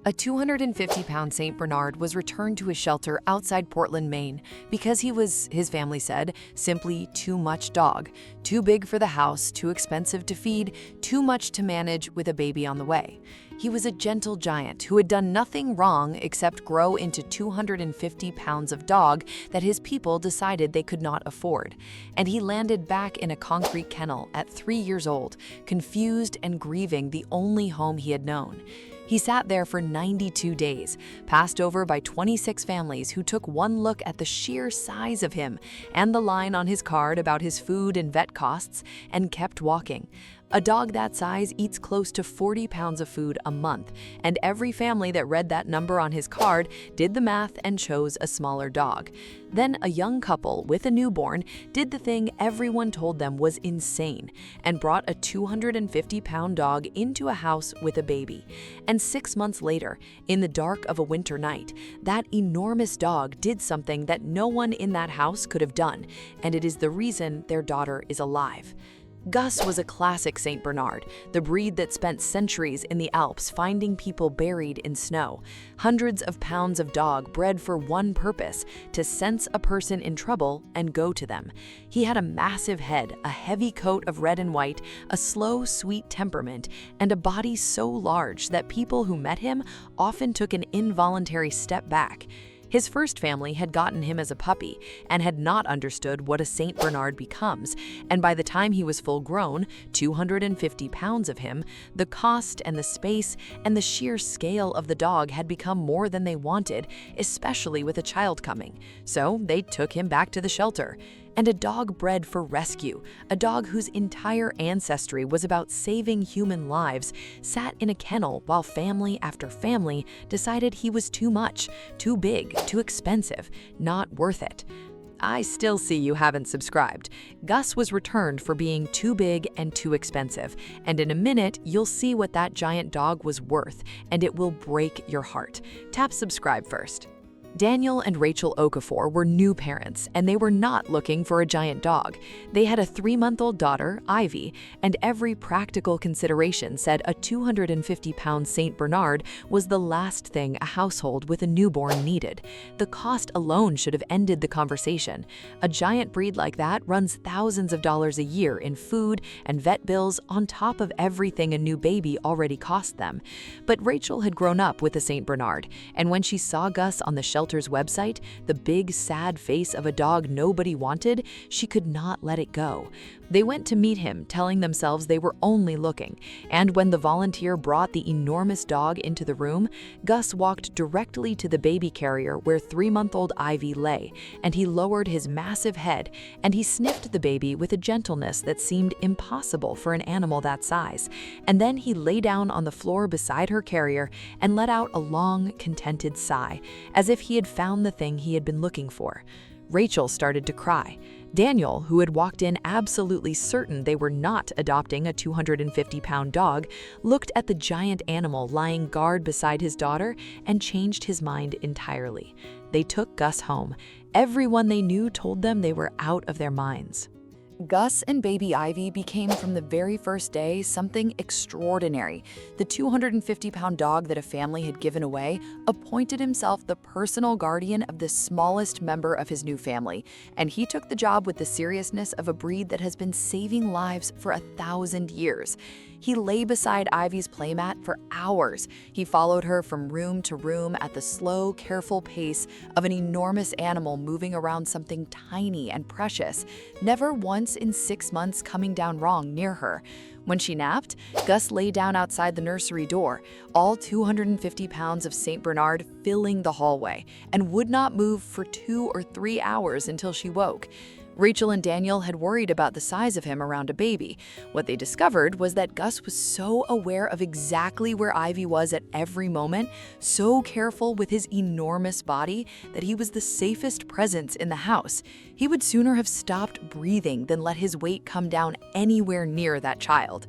A 250-pound St. Bernard was returned to his shelter outside Portland, Maine, because he was, his family said, simply too much dog. Too big for the house, too expensive to feed, too much to manage with a baby on the way. He was a gentle giant who had done nothing wrong except grow into 250 pounds of dog that his people decided they could not afford. And he landed back in a concrete kennel at 3 years old, confused and grieving the only home he had known. He sat there for 92 days, passed over by 26 families who took one look at the sheer size of him and the line on his card about his food and vet costs, and kept walking. A dog that size eats close to 40 pounds of food a month, and every family that read that number on his card did the math and chose a smaller dog. Then a young couple with a newborn did the thing everyone told them was insane and brought a 250-pound dog into a house with a baby. And 6 months later, in the dark of a winter night, that enormous dog did something that no one in that house could have done, and it is the reason their daughter is alive. Gus was a classic St. Bernard, the breed that spent centuries in the Alps finding people buried in snow. Hundreds of pounds of dog bred for one purpose, to sense a person in trouble and go to them. He had a massive head, a heavy coat of red and white, a slow, sweet temperament, and a body so large that people who met him often took an involuntary step back. His first family had gotten him as a puppy and had not understood what a St. Bernard becomes, and by the time he was full grown, 250 pounds of him, the cost and the space and the sheer scale of the dog had become more than they wanted, especially with a child coming. So they took him back to the shelter. And a dog bred for rescue, a dog whose entire ancestry was about saving human lives, sat in a kennel while family after family decided he was too much, too big, too expensive, not worth it. I still see you haven't subscribed. Gus was returned for being too big and too expensive, and in a minute you'll see what that giant dog was worth, and it will break your heart. Tap subscribe first. Daniel and Rachel Okafor were new parents, and they were not looking for a giant dog. They had a 3-month-old daughter, Ivy, and every practical consideration said a 250-pound St. Bernard was the last thing a household with a newborn needed. The cost alone should have ended the conversation. A giant breed like that runs thousands of dollars a year in food and vet bills on top of everything a new baby already cost them. But Rachel had grown up with a St. Bernard, and when she saw Gus on the shelter's website, the big, sad face of a dog nobody wanted, she could not let it go. They went to meet him, telling themselves they were only looking, and when the volunteer brought the enormous dog into the room, Gus walked directly to the baby carrier where 3-month-old Ivy lay, and he lowered his massive head, and he sniffed the baby with a gentleness that seemed impossible for an animal that size. And then he lay down on the floor beside her carrier and let out a long, contented sigh, as if he had found the thing he had been looking for. Rachel started to cry. Daniel, who had walked in absolutely certain they were not adopting a 250-pound dog, looked at the giant animal lying guard beside his daughter and changed his mind entirely. They took Gus home. Everyone they knew told them they were out of their minds. Gus and baby Ivy became from the very first day something extraordinary. The 250-pound dog that a family had given away appointed himself the personal guardian of the smallest member of his new family, and he took the job with the seriousness of a breed that has been saving lives for 1,000 years. He lay beside Ivy's playmat for hours. He followed her from room to room at the slow, careful pace of an enormous animal moving around something tiny and precious, never once in 6 months coming down wrong near her. When she napped, Gus lay down outside the nursery door, all 250 pounds of St. Bernard filling the hallway, and would not move for 2 or 3 hours until she woke. Rachel and Daniel had worried about the size of him around a baby. What they discovered was that Gus was so aware of exactly where Ivy was at every moment, so careful with his enormous body, that he was the safest presence in the house. He would sooner have stopped breathing than let his weight come down anywhere near that child.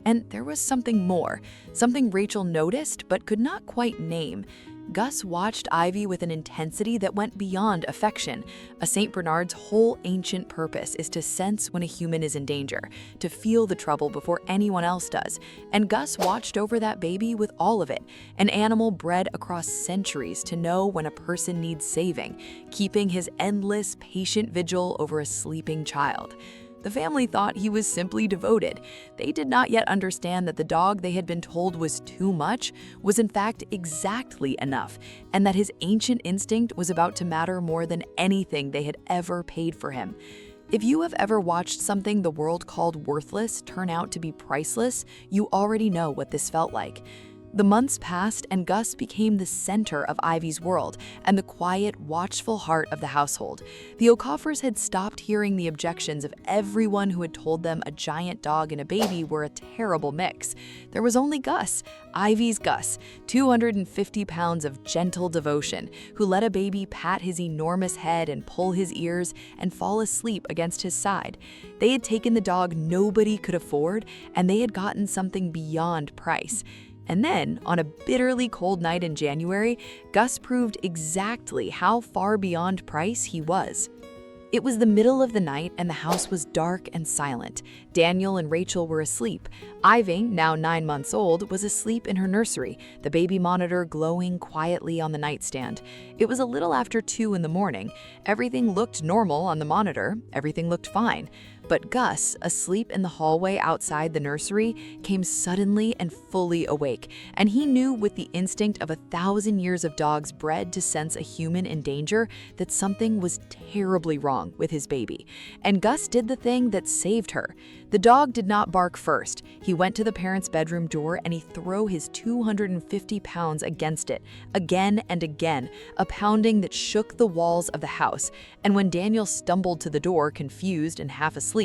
And there was something more, something Rachel noticed but could not quite name. Gus watched Ivy with an intensity that went beyond affection. A St. Bernard's whole ancient purpose is to sense when a human is in danger, to feel the trouble before anyone else does. And Gus watched over that baby with all of it, an animal bred across centuries to know when a person needs saving, keeping his endless, patient vigil over a sleeping child. The family thought he was simply devoted. They did not yet understand that the dog they had been told was too much was in fact exactly enough, and that his ancient instinct was about to matter more than anything they had ever paid for him. If you have ever watched something the world called worthless turn out to be priceless, you already know what this felt like. The months passed, and Gus became the center of Ivy's world and the quiet, watchful heart of the household. The O'Coffers had stopped hearing the objections of everyone who had told them a giant dog and a baby were a terrible mix. There was only Gus, Ivy's Gus, 250 pounds of gentle devotion, who let a baby pat his enormous head and pull his ears and fall asleep against his side. They had taken the dog nobody could afford, and they had gotten something beyond price. And then, on a bitterly cold night in January, Gus proved exactly how far beyond price he was. It was the middle of the night and the house was dark and silent. Daniel and Rachel were asleep. Ivy, now 9 months old, was asleep in her nursery, the baby monitor glowing quietly on the nightstand. It was a little after 2 in the morning. Everything looked normal on the monitor. Everything looked fine. But Gus, asleep in the hallway outside the nursery, came suddenly and fully awake, and he knew with the instinct of 1,000 years of dogs bred to sense a human in danger that something was terribly wrong with his baby. And Gus did the thing that saved her. The dog did not bark first. He went to the parents' bedroom door and he threw his 250 pounds against it, again and again, a pounding that shook the walls of the house. And when Daniel stumbled to the door, confused and half asleep,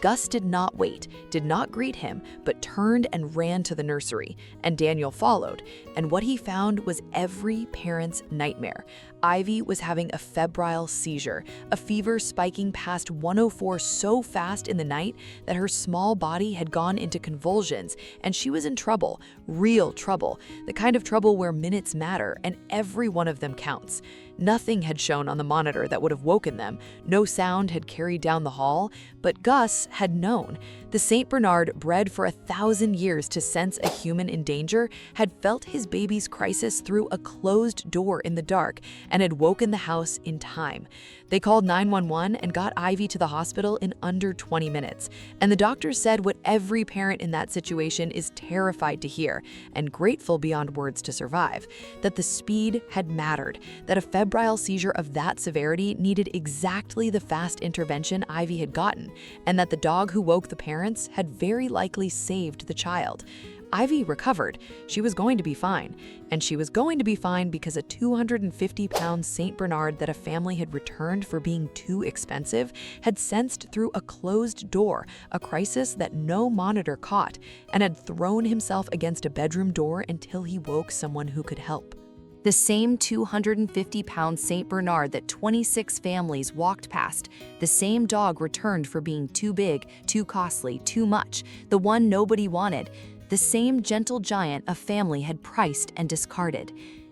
Gus did not wait, did not greet him, but turned and ran to the nursery. And Daniel followed. And what he found was every parent's nightmare. Ivy was having a febrile seizure, a fever spiking past 104 so fast in the night that her small body had gone into convulsions, and she was in trouble, real trouble, the kind of trouble where minutes matter and every one of them counts. Nothing had shown on the monitor that would have woken them. No sound had carried down the hall, but Gus had known. The St. Bernard, bred for 1,000 years to sense a human in danger, had felt his baby's crisis through a closed door in the dark and had woken the house in time. They called 911 and got Ivy to the hospital in under 20 minutes. And the doctors said what every parent in that situation is terrified to hear and grateful beyond words to survive, that the speed had mattered, that a febrile seizure of that severity needed exactly the fast intervention Ivy had gotten, and that the dog who woke the parents had very likely saved the child. Ivy recovered. She was going to be fine. And she was going to be fine because a 250-pound St. Bernard that a family had returned for being too expensive had sensed through a closed door a crisis that no monitor caught and had thrown himself against a bedroom door until he woke someone who could help. The same 250-pound St. Bernard that 26 families walked past, the same dog returned for being too big, too costly, too much, the one nobody wanted. The same gentle giant a family had priced and discarded.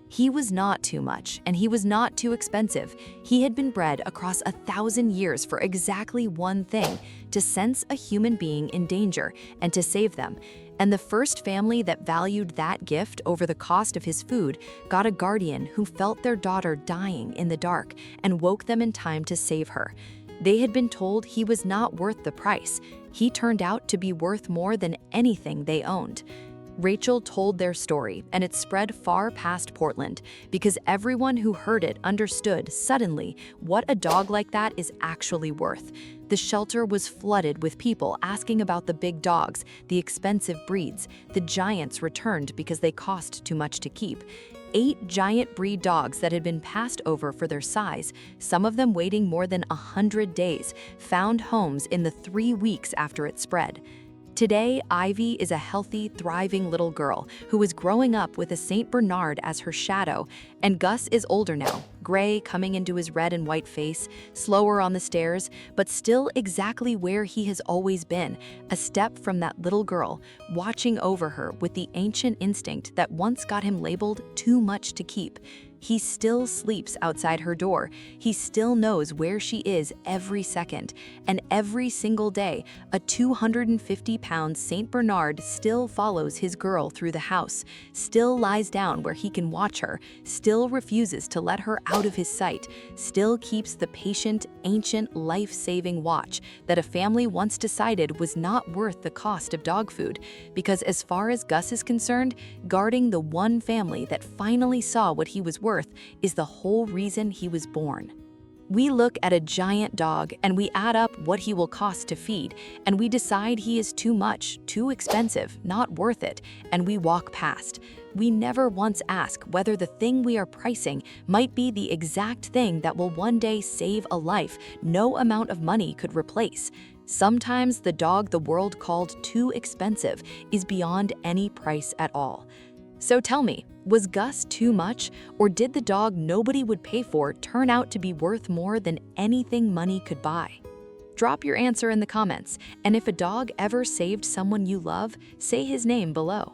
He was not too much, and he was not too expensive. He had been bred across 1,000 years for exactly one thing: to sense a human being in danger and to save them. And the first family that valued that gift over the cost of his food got a guardian who felt their daughter dying in the dark and woke them in time to save her. They had been told he was not worth the price. He turned out to be worth more than anything they owned. Rachel told their story, and it spread far past Portland because everyone who heard it understood suddenly what a dog like that is actually worth. The shelter was flooded with people asking about the big dogs, the expensive breeds. The giants returned because they cost too much to keep. 8 giant breed dogs that had been passed over for their size, some of them waiting more than 100 days, found homes in the 3 weeks after it spread. Today, Ivy is a healthy, thriving little girl who is growing up with a St. Bernard as her shadow, and Gus is older now, gray coming into his red and white face, slower on the stairs, but still exactly where he has always been, a step from that little girl, watching over her with the ancient instinct that once got him labeled too much to keep. He still sleeps outside her door. He still knows where she is every second. And every single day, a 250-pound St. Bernard still follows his girl through the house, still lies down where he can watch her, still refuses to let her out of his sight, still keeps the patient, ancient, life-saving watch that a family once decided was not worth the cost of dog food. Because as far as Gus is concerned, guarding the one family that finally saw what he was worth is the whole reason he was born. We look at a giant dog and we add up what he will cost to feed, and we decide he is too much, too expensive, not worth it, and we walk past. We never once ask whether the thing we are pricing might be the exact thing that will one day save a life no amount of money could replace. Sometimes the dog the world called too expensive is beyond any price at all. So tell me, was Gus too much, or did the dog nobody would pay for turn out to be worth more than anything money could buy? Drop your answer in the comments, and if a dog ever saved someone you love, say his name below.